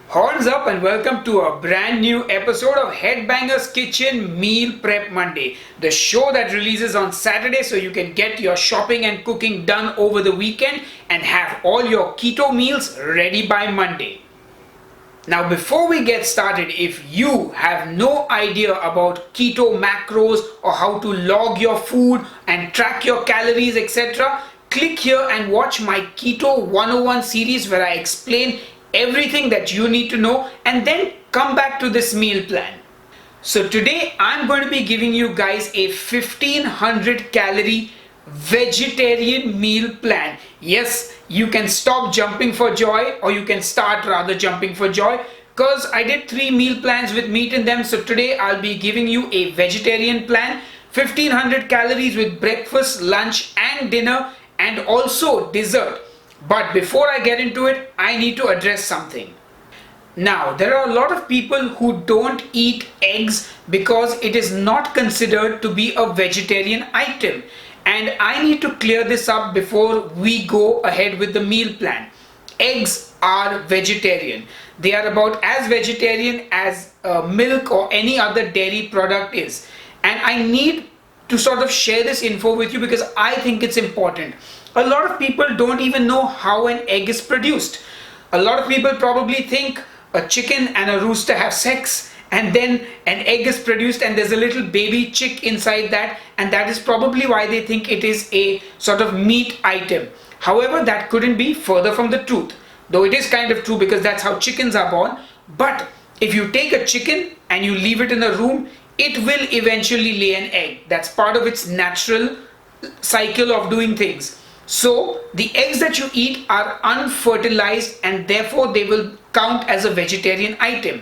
Horns up and welcome to a brand new episode of Headbangers Kitchen Meal Prep Monday, the show that releases on Saturday so you can get your shopping and cooking done over the weekend and have all your keto meals ready by Monday. Now before we get started, if you have no idea about keto macros or how to log your food and track your calories, etc., click here and watch my Keto 101 series where I explain everything that you need to know and then come back to this meal plan. So today I'm going to be giving you guys a 1500 calorie vegetarian meal plan. Yes, you can stop jumping for joy, or you can start rather jumping for joy, because I did 3 meal plans with meat in them. So today I'll be giving you a vegetarian plan, 1500 calories with breakfast, lunch and dinner, and also dessert. But before I get into it, I need to address something. Now, there are a lot of people who don't eat eggs because it is not considered to be a vegetarian item. And I need to clear this up before we go ahead with the meal plan. Eggs are vegetarian. They are about as vegetarian as milk or any other dairy product is. And I need to sort of share this info with you because I think it's important. A lot of people don't even know how an egg is produced. A lot of people probably think a chicken and a rooster have sex and then an egg is produced and there's a little baby chick inside that, and that is probably why they think it is a sort of meat item. However, that couldn't be further from the truth, though it is kind of true because that's how chickens are born. But if you take a chicken and you leave it in a room, it will eventually lay an egg. That's part of its natural cycle of doing things. So the eggs that you eat are unfertilized and therefore they will count as a vegetarian item.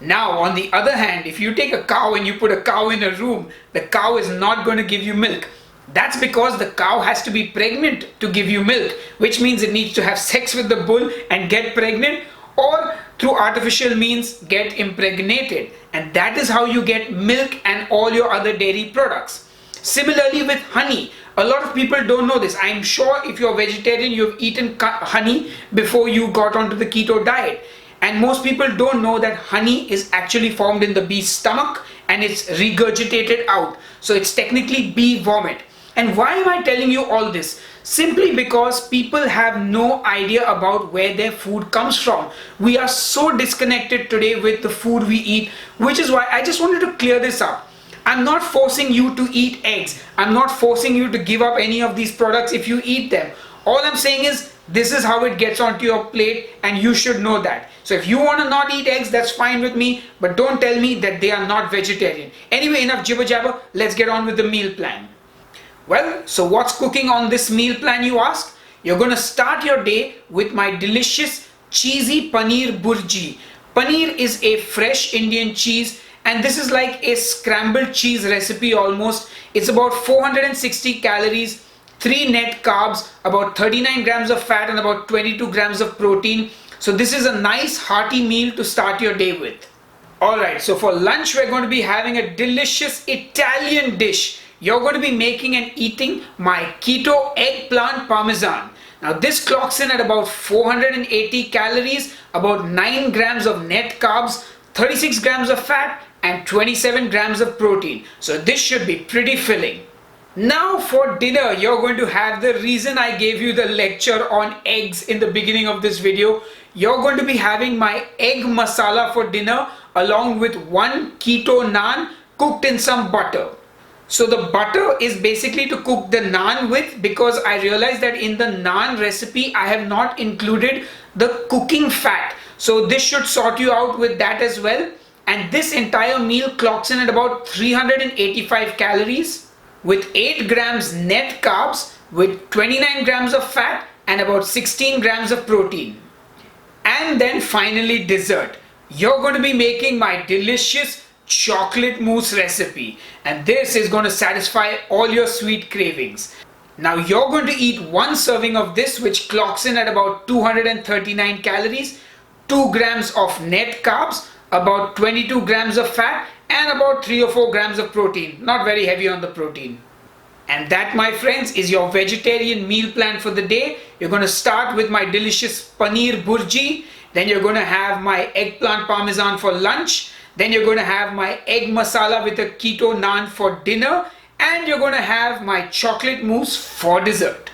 Now on the other hand, if you take a cow and you put a cow in a room, the cow is not going to give you milk. That's because the cow has to be pregnant to give you milk, which means it needs to have sex with the bull and get pregnant, or through artificial means get impregnated. And that is how you get milk and all your other dairy products. Similarly with honey. A lot of people don't know this. I'm sure if you're vegetarian, you've eaten honey before you got onto the keto diet. And most people don't know that honey is actually formed in the bee's stomach and it's regurgitated out. So it's technically bee vomit. And why am I telling you all this? Simply because people have no idea about where their food comes from. We are so disconnected today with the food we eat, which is why I just wanted to clear this up. I'm not forcing you to eat eggs. I'm not forcing you to give up any of these products if you eat them. All I'm saying is this is how it gets onto your plate and you should know that. So if you want to not eat eggs, that's fine with me, but don't tell me that they are not vegetarian. Anyway, enough jibber jabber. Let's get on with the meal plan. Well, so what's cooking on this meal plan, you ask? You're going to start your day with my delicious cheesy paneer burji. Paneer is a fresh Indian cheese, and this is like a scrambled cheese recipe almost. It's about 460 calories, 3 net carbs, about 39 grams of fat and about 22 grams of protein. So this is a nice hearty meal to start your day with. Alright, so for lunch we're going to be having a delicious Italian dish. You're going to be making and eating my keto eggplant parmesan. Now this clocks in at about 480 calories, about 9 grams of net carbs, 36 grams of fat and 27 grams of protein. So this should be pretty filling. Now for dinner, you're going to have the reason I gave you the lecture on eggs in the beginning of this video. You're going to be having my egg masala for dinner along with 1 keto naan cooked in some butter. So the butter is basically to cook the naan with, because I realized that in the naan recipe I have not included the cooking fat. So this should sort you out with that as well. And this entire meal clocks in at about 385 calories with 8 grams net carbs, with 29 grams of fat and about 16 grams of protein. And then finally dessert. You're going to be making my delicious chocolate mousse recipe, and this is going to satisfy all your sweet cravings. Now you're going to eat 1 serving of this, which clocks in at about 239 calories, 2 grams of net carbs, about 22 grams of fat and about 3 or 4 grams of protein. Not very heavy on the protein. And that, my friends, is your vegetarian meal plan for the day. You're going to start with my delicious paneer burji, Then you're going to have my eggplant parmesan for lunch. Then you're going to have my egg masala with a keto naan for dinner. And you're going to have my chocolate mousse for dessert.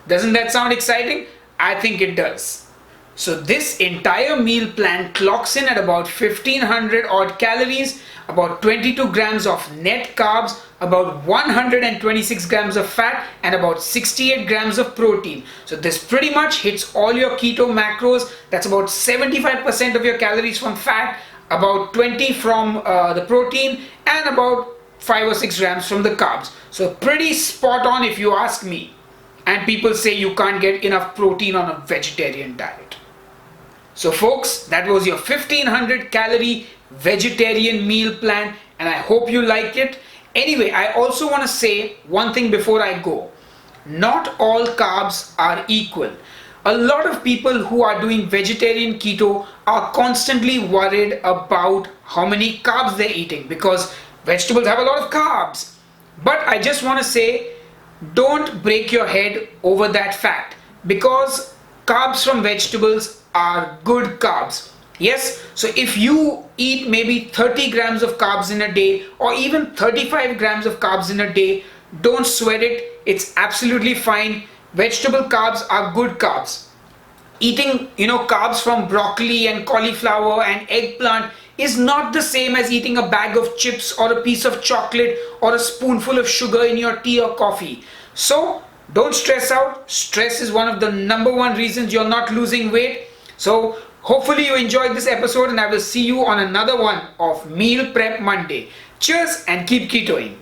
Doesn't that sound exciting? I think it does. So this entire meal plan clocks in at about 1500 odd calories, about 22 grams of net carbs, about 126 grams of fat, and about 68 grams of protein. So this pretty much hits all your keto macros. That's about 75% of your calories from fat, about 20 from the protein, and about 5 or 6 grams from the carbs. So pretty spot on if you ask me. And people say you can't get enough protein on a vegetarian diet. So folks, that was your 1500 calorie vegetarian meal plan, and I hope you like it. Anyway, I also want to say one thing before I go. Not all carbs are equal. A lot of people who are doing vegetarian keto are constantly worried about how many carbs they're eating because vegetables have a lot of carbs. But I just want to say, don't break your head over that fact because carbs from vegetables are good carbs. Yes, so if you eat maybe 30 grams of carbs in a day or even 35 grams of carbs in a day, don't sweat it. It's absolutely fine. Vegetable carbs are good carbs. Eating, carbs from broccoli and cauliflower and eggplant is not the same as eating a bag of chips or a piece of chocolate or a spoonful of sugar in your tea or coffee. So don't stress out. Stress is one of the number one reasons you're not losing weight. So hopefully you enjoyed this episode, and I will see you on another one of Meal Prep Monday. Cheers and keep ketoing.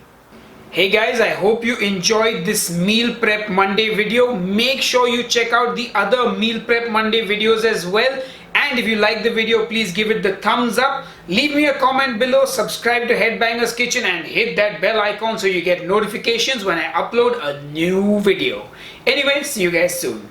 Hey guys, I hope you enjoyed this Meal Prep Monday video. Make sure you check out the other Meal Prep Monday videos as well. And if you like the video, please give it the thumbs up. Leave me a comment below, subscribe to Headbangers Kitchen, and hit that bell icon so you get notifications when I upload a new video. Anyway, see you guys soon.